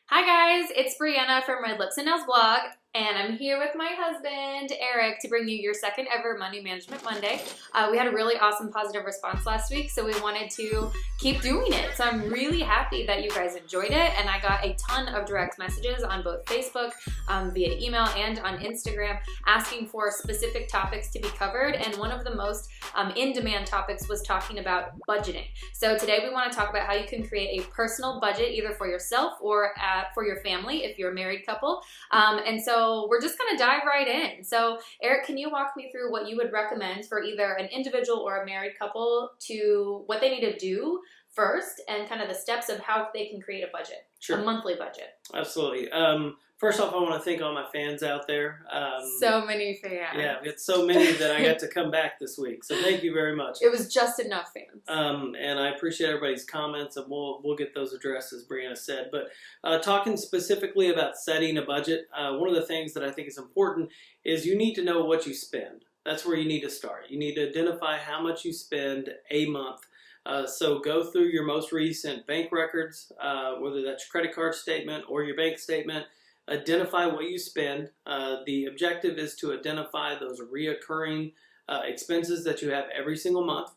Hi guys, it's Brianna from Red Lips and Nails blog, and I'm here with my husband, Eric, to bring you your second ever Money Management Monday. We had a really awesome positive response last week, so we wanted to keep doing it. So I'm really happy that you guys enjoyed it, and I got a ton of direct messages on both Facebook, via email, and on Instagram asking for specific topics to be covered, and one of the most in-demand topics was talking about budgeting. So today we want to talk about how you can create a personal budget either for yourself or for your family if you're a married couple. And so we're just going to dive right in. So Eric, can you walk me through what you would recommend for either an individual or a married couple to what they need to do first and kind of the steps of how they can create a budget, Sure. a monthly budget? Absolutely. First off, I want to thank all my fans out there. So many fans. Yeah, we had so many that I got to come back this week. So thank you very much. It was just enough fans. And I appreciate everybody's comments, and we'll get those addressed, as Brianna said. But talking specifically about setting a budget, one of the things that I think is important is you need to know what you spend. That's where you need to start. You need to identify how much you spend a month. So go through your most recent bank records, whether that's your credit card statement or your bank statement. Identify what you spend. The objective is to identify those reoccurring expenses that you have every single month.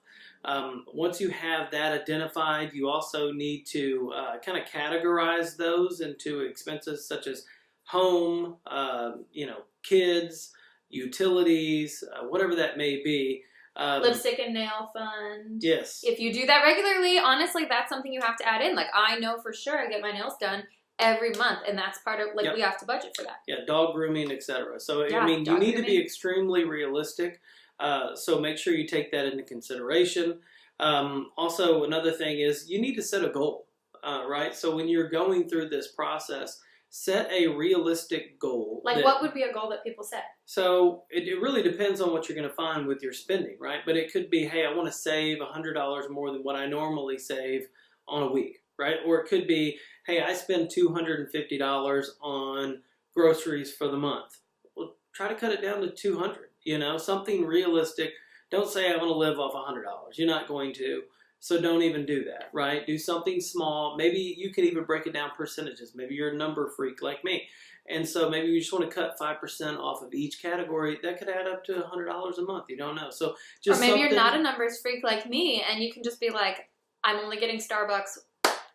Once you have that identified, you also need to kind of categorize those into expenses such as home, kids, utilities, whatever that may be. Lipstick and nail fund. Yes. If you do that regularly, honestly, that's something you have to add in. Like, I know for sure I get my nails done every month, and that's part of, like, Yep. we have to budget for that. Yeah, dog grooming, etc. So, Yeah, I mean, you dog need to be grooming. extremely realistic. So make sure you take that into consideration. Also, another thing is you need to set a goal, right? So when you're going through this process, set a realistic goal. Like, what would be a goal that people set? So it really depends on what you're going to find with your spending, right? But it could be, hey, I want to save $100 more than what I normally save on a week, right? Or it could be, hey, I spend $250 on groceries for the month. Well, try to cut it down to $200, something realistic. Don't say I want to live off $100. You're not going to. So don't even do that, right? Do something small. Maybe you can even break it down percentages. Maybe you're a number freak like me. And so maybe you just want to cut 5% off of each category. That could add up to $100 a month. You don't know. So just Or maybe you're something- not a numbers freak like me, and you can just be like, I'm only getting Starbucks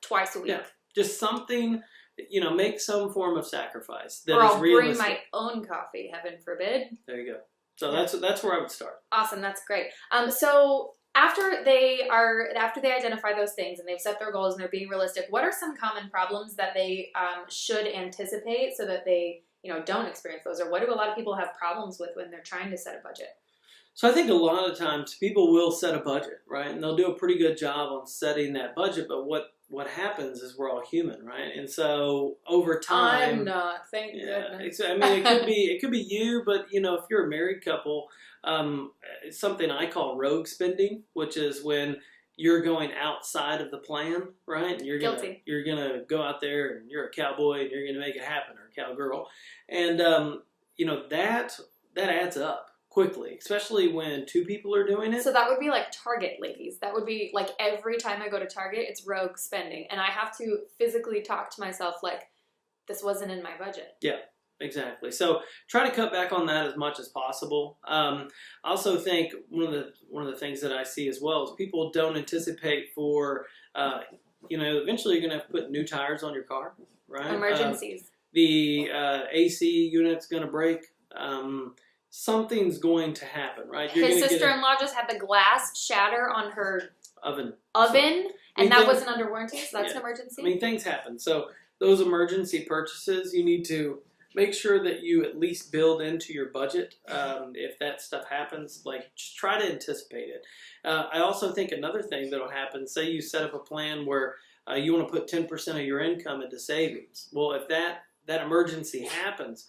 twice a week. Yeah. Just something, make some form of sacrifice that Or is I'll realistic. bring my own coffee, heaven forbid. There you go. So that's where I would start. Awesome, that's great. So after they identify those things and they've set their goals and they're being realistic, what are some common problems that they should anticipate so that they don't experience those? Or what do a lot of people have problems with when they're trying to set a budget? So I think a lot of times people will set a budget, right? And they'll do a pretty good job on setting that budget, but what happens is we're all human, right? And so over time, I'm not, thank goodness. it could be you, but if you're a married couple, it's something I call rogue spending, which is when you're going outside of the plan, right? And you're gonna go out there and you're a cowboy and you're gonna make it happen, or a cowgirl, and that adds up quickly, especially when two people are doing it. So that would be like Target ladies. That would be like every time I go to Target, it's rogue spending. And I have to physically talk to myself like, this wasn't in my budget. Yeah, exactly. So try to cut back on that as much as possible. I also think one of the things that I see as well is people don't anticipate for, eventually you're going to have to put new tires on your car, right? Emergencies. The AC unit's going to break. Something's going to happen, right? His sister-in-law just had the glass shatter on her oven, and that wasn't under warranty, so that's an emergency. Things happen. So those emergency purchases, you need to make sure that you at least build into your budget. If that stuff happens, just try to anticipate it. I also think another thing that'll happen, say you set up a plan where you want to put 10% of your income into savings. Well, if that emergency happens,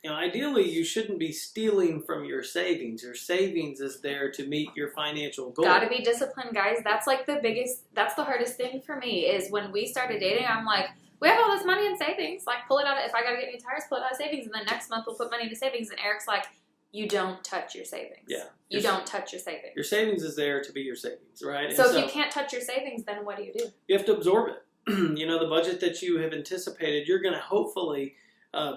ideally, you shouldn't be stealing from your savings. Your savings is there to meet your financial goals. Gotta be disciplined, guys. That's like that's the hardest thing for me is when we started dating, I'm like, we have all this money in savings. Like, pull it out. If I gotta get new tires, pull it out of savings. And then next month we'll put money into savings. And Eric's like, you don't touch your savings. Yeah. You don't touch your savings. Your savings is there to be your savings, right? So if you can't touch your savings, then what do? You have to absorb it. the budget that you have anticipated, you're going to hopefully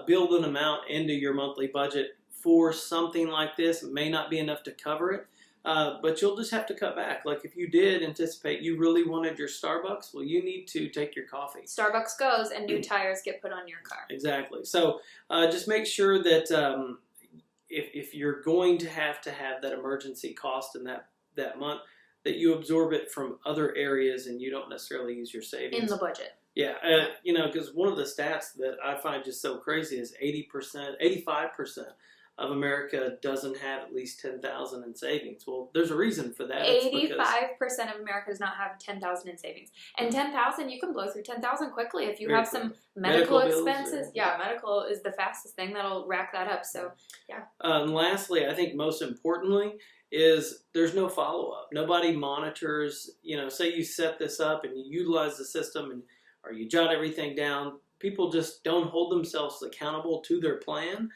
build an amount into your monthly budget for something like this. It may not be enough to cover it, but you'll just have to cut back. Like if you did anticipate you really wanted your Starbucks, well, you need to take your coffee. Starbucks goes and new tires get put on your car. Exactly. So just make sure that if you're going to have that emergency cost in that month, that you absorb it from other areas and you don't necessarily use your savings. In the budget. Yeah, because one of the stats that I find just so crazy is 85% of America doesn't have at least $10,000 in savings. Well, there's a reason for that. 85% of America does not have $10,000 in savings, and $10,000 you can blow through $10,000 quickly if you have some medical expenses. Yeah, medical is the fastest thing that'll rack that up. So yeah. And lastly, I think most importantly is there's no follow up. Nobody monitors. Say you set this up and you utilize the system or you jot everything down. People just don't hold themselves accountable to their plan,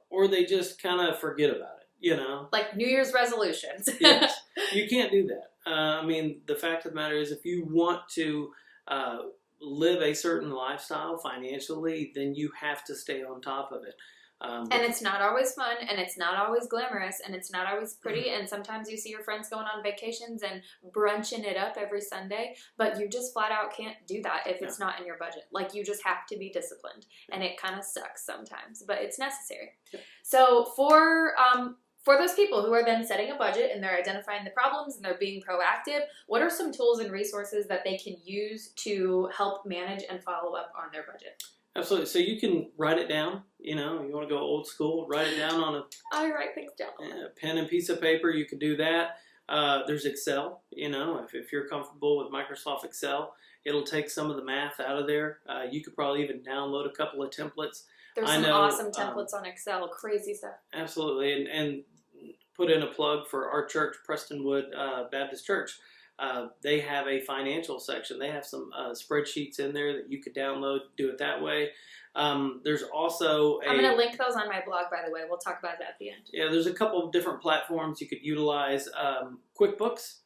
or they just kind of forget about it, Like New Year's resolutions. Yes, you can't do that. The fact of the matter is if you want to live a certain lifestyle financially, then you have to stay on top of it. And it's not always fun, and it's not always glamorous, and it's not always pretty, and sometimes you see your friends going on vacations and brunching it up every Sunday, but you just flat out can't do that if it's not in your budget. Like, you just have to be disciplined, and it kind of sucks sometimes, but it's necessary. Yeah. So for those people who are then setting a budget and they're identifying the problems and they're being proactive, what are some tools and resources that they can use to help manage and follow up on their budget? Absolutely. So you can write it down. You want to go old school, write it down on I write things down. A pen and piece of paper. You can do that. There's Excel. If you're comfortable with Microsoft Excel, it'll take some of the math out of there. You could probably even download a couple of templates. There's some awesome templates on Excel. Crazy stuff. Absolutely. And put in a plug for our church, Prestonwood Baptist Church. They have a financial section. They have some spreadsheets in there that you could download, do it that way. There's also I'm going to link those on my blog, by the way. We'll talk about that at the end. Yeah, there's a couple of different platforms you could utilize. QuickBooks.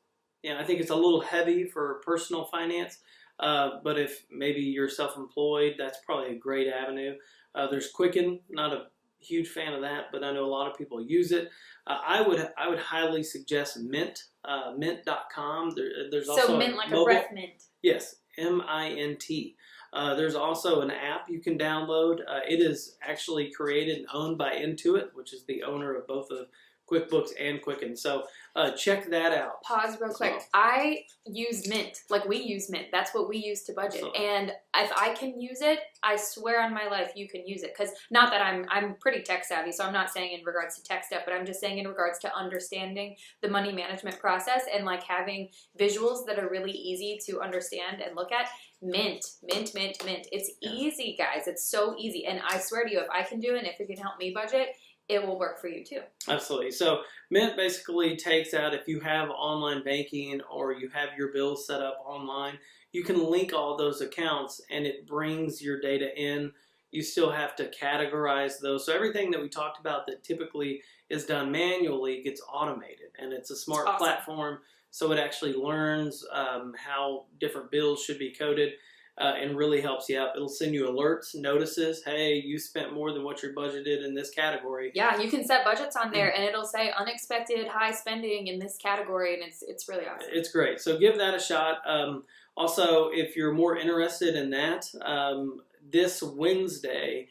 I think it's a little heavy for personal finance, but if maybe you're self-employed, that's probably a great avenue. There's Quicken. Not a huge fan of that, but I know a lot of people use it. I would highly suggest Mint, mint.com. There's also Mint like a breath mint. Yes, MINT. There's also an app you can download. It is actually created and owned by Intuit, which is the owner of both of QuickBooks and Quicken. So check that out. Pause real quick. Well, I use Mint. Like, we use Mint. That's what we use to budget. And if I can use it, I swear on my life you can use it. Because not that I'm pretty tech savvy, so I'm not saying in regards to tech stuff, but I'm just saying in regards to understanding the money management process and like having visuals that are really easy to understand and look at. Mint. It's easy, guys. It's so easy. And I swear to you, if I can do it and if it can help me budget, it will work for you too. Absolutely. So Mint basically takes out, if you have online banking or you have your bills set up online, you can link all those accounts and it brings your data in. You still have to categorize those. So everything that we talked about that typically is done manually gets automated, and it's a smart platform. So it actually learns how different bills should be coded. And really helps you out. It'll send you alerts, notices. Hey, you spent more than what you're budgeted in this category. Yeah, you can set budgets on there, and it'll say unexpected high spending in this category, and it's really awesome. It's great. So give that a shot. Also, if you're more interested in that, this Wednesday,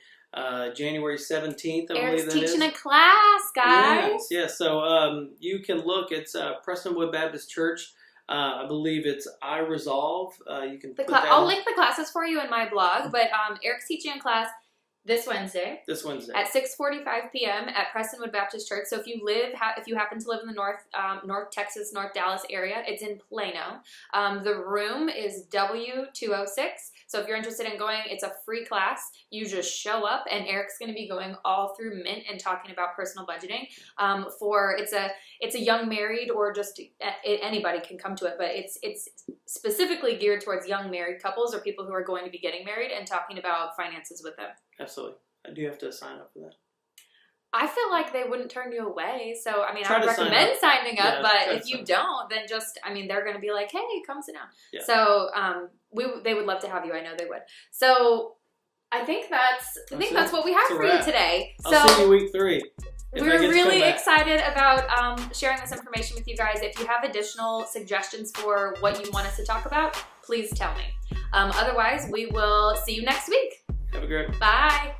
January 17th, I Eric's believe that teaching is. A class, guys. Yes. So you can look. It's Prestonwood Baptist Church. I believe it's iResolve. You can put that I'll link the classes for you in my blog, but Eric's teaching a class this Wednesday. At 6:45 p.m. at Prestonwood Baptist Church. So if you happen to live in the North Texas, North Dallas area, it's in Plano. The room is W206. So if you're interested in going, it's a free class. You just show up, and Eric's going to be going all through Mint and talking about personal budgeting. It's a young married, or just anybody can come to it, but it's specifically geared towards young married couples or people who are going to be getting married and talking about finances with them. Absolutely. I do have to sign up for that. I feel like they wouldn't turn you away. So, I mean, Try I would to sign recommend up. signing up, Yeah, but try to if you sign up. don't, then just, I mean, they're going to be like, hey, come sit down. Yeah. So, they would love to have you. I know they would. So, I think that's what we have It's a for you wrap. today. I'll see you week 3. if I We're get to come really back. excited about sharing this information with you guys. If you have additional suggestions for what you want us to talk about, please tell me. Otherwise, we will see you next week. Have a great Bye.